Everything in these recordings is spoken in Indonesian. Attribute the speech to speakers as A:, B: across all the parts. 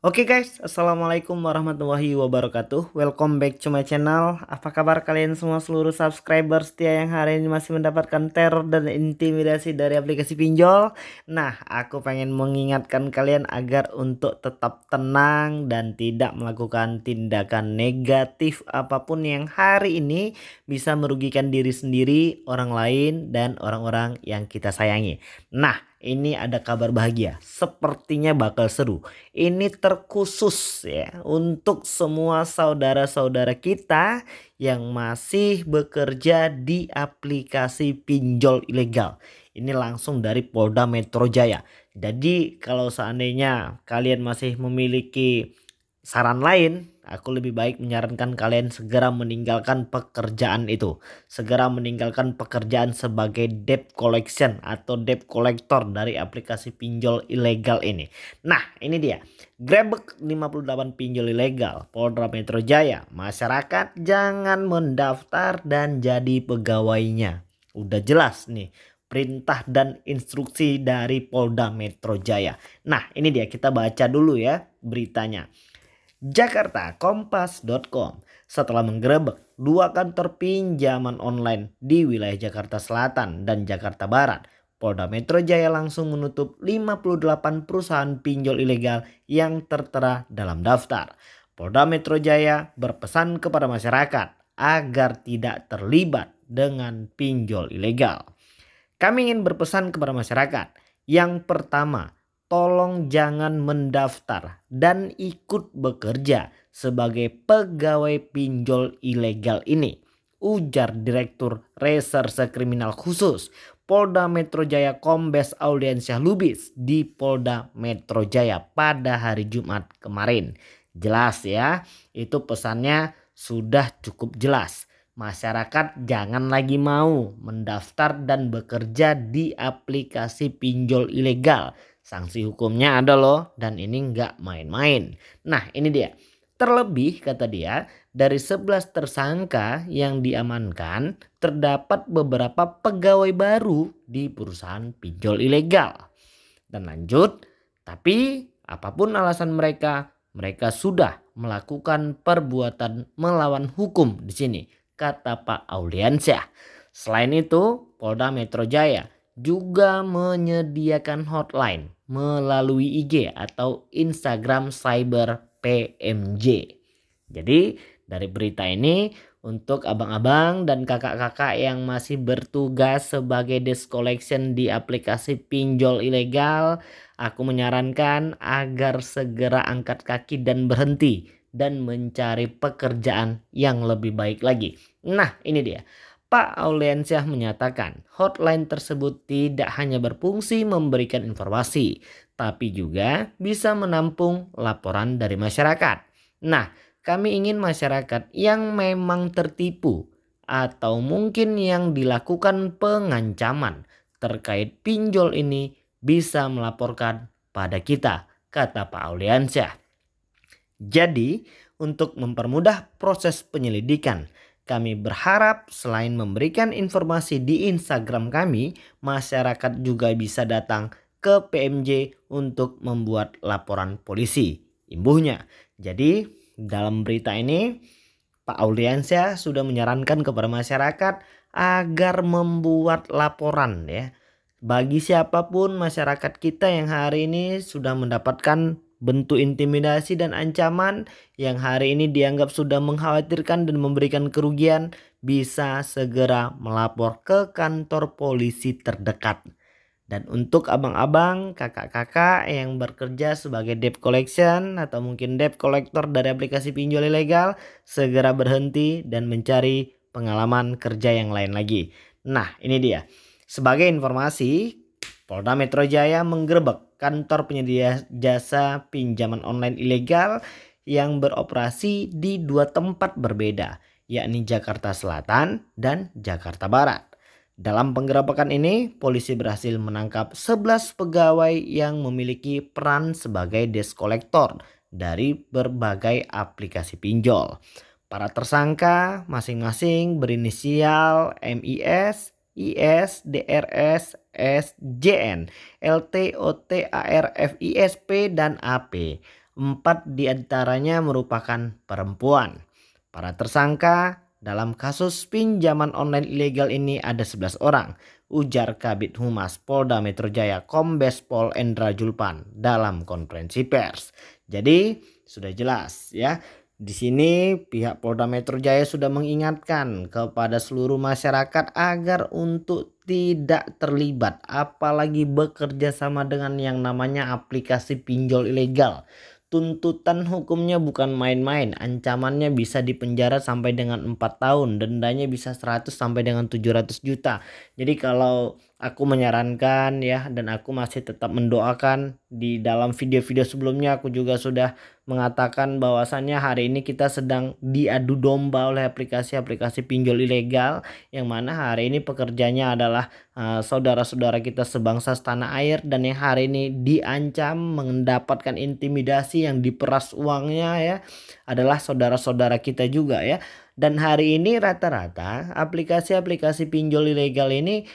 A: Oke guys, assalamualaikum warahmatullahi wabarakatuh. Welcome back to my channel. Apa kabar kalian semua seluruh subscriber setia yang hari ini masih mendapatkan teror dan intimidasi dari aplikasi pinjol? Nah, aku pengen mengingatkan kalian agar untuk tetap tenang dan tidak melakukan tindakan negatif apapun yang hari ini bisa merugikan diri sendiri, orang lain, dan orang-orang yang kita sayangi. Nah, ini ada kabar bahagia. Sepertinya bakal seru. Ini terkhusus ya untuk semua saudara-saudara kita yang masih bekerja di aplikasi pinjol ilegal. Ini langsung dari Polda Metro Jaya. Jadi kalau seandainya kalian masih memiliki saran lain, aku lebih baik menyarankan kalian segera meninggalkan pekerjaan itu. Segera meninggalkan pekerjaan sebagai debt collection atau debt collector dari aplikasi pinjol ilegal ini. Nah, ini dia. Grebek 58 pinjol ilegal Polda Metro Jaya. Masyarakat jangan mendaftar dan jadi pegawainya. Udah jelas nih perintah dan instruksi dari Polda Metro Jaya. Nah, ini dia, kita baca dulu ya beritanya. Jakarta.kompas.com setelah menggerebek dua kantor pinjaman online di wilayah Jakarta Selatan dan Jakarta Barat, Polda Metro Jaya langsung menutup 58 perusahaan pinjol ilegal yang tertera dalam daftar. Polda Metro Jaya berpesan kepada masyarakat agar tidak terlibat dengan pinjol ilegal. Kami ingin berpesan kepada masyarakat. Yang pertama, tolong jangan mendaftar dan ikut bekerja sebagai pegawai pinjol ilegal ini, ujar Direktur Reserse Kriminal Khusus Polda Metro Jaya Kombes Auliansyah Lubis di Polda Metro Jaya pada hari Jumat kemarin. Jelas ya, itu pesannya sudah cukup jelas. Masyarakat jangan lagi mau mendaftar dan bekerja di aplikasi pinjol ilegal. Sanksi hukumnya ada loh, dan ini nggak main-main. Nah, ini dia. Terlebih kata dia, dari 11 tersangka yang diamankan terdapat beberapa pegawai baru di perusahaan pinjol ilegal. Dan lanjut, tapi apapun alasan mereka, mereka sudah melakukan perbuatan melawan hukum di sini, kata Pak Auliansyah. Selain itu, Polda Metro Jaya juga menyediakan hotline melalui IG atau Instagram Cyber PMJ. Jadi dari berita ini untuk abang-abang dan kakak-kakak yang masih bertugas sebagai desk collection di aplikasi pinjol ilegal, aku menyarankan agar segera angkat kaki dan berhenti dan mencari pekerjaan yang lebih baik lagi. Nah, ini dia. Pak Auliansyah menyatakan hotline tersebut tidak hanya berfungsi memberikan informasi, tapi juga bisa menampung laporan dari masyarakat. Nah, kami ingin masyarakat yang memang tertipu atau mungkin yang dilakukan pengancaman terkait pinjol ini bisa melaporkan pada kita, kata Pak Auliansyah. Jadi, untuk mempermudah proses penyelidikan, kami berharap selain memberikan informasi di Instagram kami, masyarakat juga bisa datang ke PMJ untuk membuat laporan polisi. Imbuhnya. Jadi, dalam berita ini Pak Auliansyah sudah menyarankan kepada masyarakat agar membuat laporan ya. Bagi siapapun masyarakat kita yang hari ini sudah mendapatkan bentuk intimidasi dan ancaman yang hari ini dianggap sudah mengkhawatirkan dan memberikan kerugian, bisa segera melapor ke kantor polisi terdekat. Dan untuk abang-abang, kakak-kakak yang bekerja sebagai debt collection atau mungkin debt collector dari aplikasi pinjol ilegal, segera berhenti dan mencari pengalaman kerja yang lain lagi. Nah, ini dia. Sebagai informasi, Polda Metro Jaya menggerebek kantor penyedia jasa pinjaman online ilegal yang beroperasi di dua tempat berbeda, yakni Jakarta Selatan dan Jakarta Barat. Dalam penggerebekan ini, polisi berhasil menangkap 11 pegawai yang memiliki peran sebagai desk collector dari berbagai aplikasi pinjol. Para tersangka masing-masing berinisial MIS, IS, DRS, SJN, LT, OT, AR, FISP, dan AP. 4 diantaranya merupakan perempuan. Para tersangka dalam kasus pinjaman online ilegal ini ada 11 orang, ujar Kabid Humas Polda Metro Jaya Kombes Pol Endra Julpan dalam konferensi pers. Jadi sudah jelas ya. Di sini pihak Polda Metro Jaya sudah mengingatkan kepada seluruh masyarakat agar untuk tidak terlibat apalagi bekerja sama dengan yang namanya aplikasi pinjol ilegal. Tuntutan hukumnya bukan main-main, ancamannya bisa dipenjara sampai dengan 4 tahun, dendanya bisa 100 sampai dengan 700 juta. Jadi kalau aku menyarankan ya, dan aku masih tetap mendoakan, di dalam video-video sebelumnya aku juga sudah mengatakan bahwasannya hari ini kita sedang diadu domba oleh aplikasi-aplikasi pinjol ilegal, yang mana hari ini pekerjanya adalah saudara-saudara kita sebangsa setanah air, dan yang hari ini diancam mendapatkan intimidasi yang diperas uangnya ya adalah saudara-saudara kita juga ya. Dan hari ini rata-rata aplikasi-aplikasi pinjol ilegal ini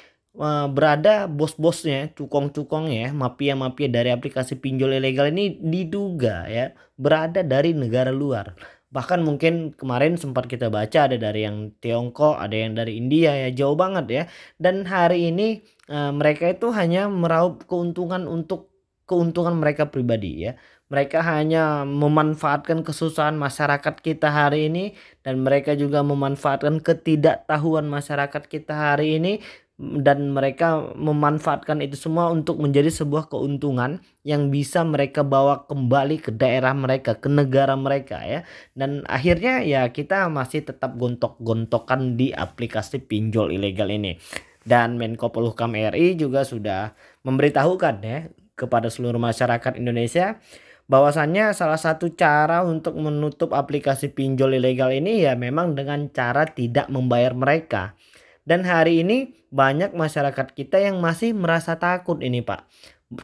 A: berada bos-bosnya, cukong-cukongnya, mafia-mafia dari aplikasi pinjol ilegal ini diduga ya berada dari negara luar. Bahkan mungkin kemarin sempat kita baca ada dari yang Tiongkok, ada yang dari India ya, jauh banget ya. Dan hari ini mereka itu hanya meraup keuntungan untuk keuntungan mereka pribadi ya. Mereka hanya memanfaatkan kesusahan masyarakat kita hari ini, dan mereka juga memanfaatkan ketidaktahuan masyarakat kita hari ini, dan mereka memanfaatkan itu semua untuk menjadi sebuah keuntungan yang bisa mereka bawa kembali ke daerah mereka, ke negara mereka ya. Dan akhirnya ya kita masih tetap gontok-gontokan di aplikasi pinjol ilegal ini. Dan Menko Polhukam RI juga sudah memberitahukan ya kepada seluruh masyarakat Indonesia bahwasannya salah satu cara untuk menutup aplikasi pinjol ilegal ini ya memang dengan cara tidak membayar mereka. Dan hari ini banyak masyarakat kita yang masih merasa takut ini Pak.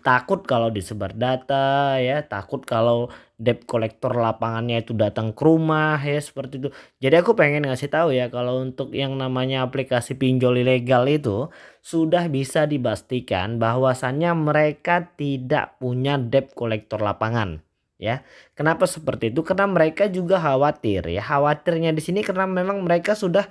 A: Takut kalau disebar data ya, takut kalau debt collector lapangannya itu datang ke rumah ya, seperti itu. Jadi aku pengen ngasih tahu ya, kalau untuk yang namanya aplikasi pinjol ilegal itu sudah bisa dipastikan bahwasannya mereka tidak punya debt collector lapangan. Ya, kenapa seperti itu? Karena mereka juga khawatir ya. Khawatirnya di sini karena memang mereka sudah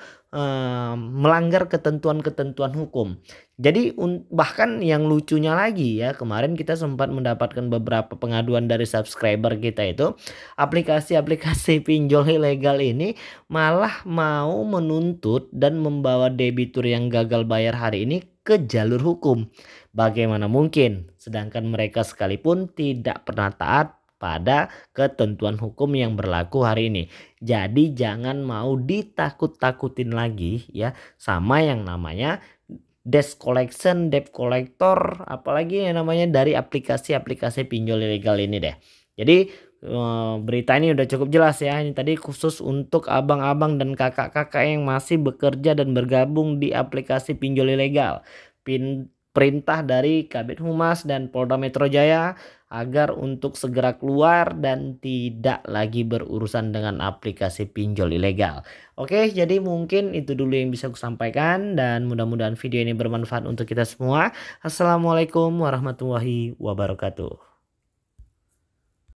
A: melanggar ketentuan-ketentuan hukum. Jadi bahkan yang lucunya lagi ya, kemarin kita sempat mendapatkan beberapa pengaduan dari subscriber kita itu, aplikasi-aplikasi pinjol ilegal ini malah mau menuntut dan membawa debitur yang gagal bayar hari ini ke jalur hukum. Bagaimana mungkin? Sedangkan mereka sekalipun tidak pernah taat pada ketentuan hukum yang berlaku hari ini. Jadi jangan mau ditakut-takutin lagi ya sama yang namanya debt collection, debt collector, apalagi yang namanya dari aplikasi-aplikasi pinjol ilegal ini deh. Jadi berita ini udah cukup jelas ya. Ini tadi khusus untuk abang-abang dan kakak-kakak yang masih bekerja dan bergabung di aplikasi pinjol ilegal. Perintah dari Kabid Humas dan Polda Metro Jaya agar untuk segera keluar dan tidak lagi berurusan dengan aplikasi pinjol ilegal. Oke, jadi mungkin itu dulu yang bisa aku sampaikan, dan mudah-mudahan video ini bermanfaat untuk kita semua. Assalamualaikum warahmatullahi wabarakatuh.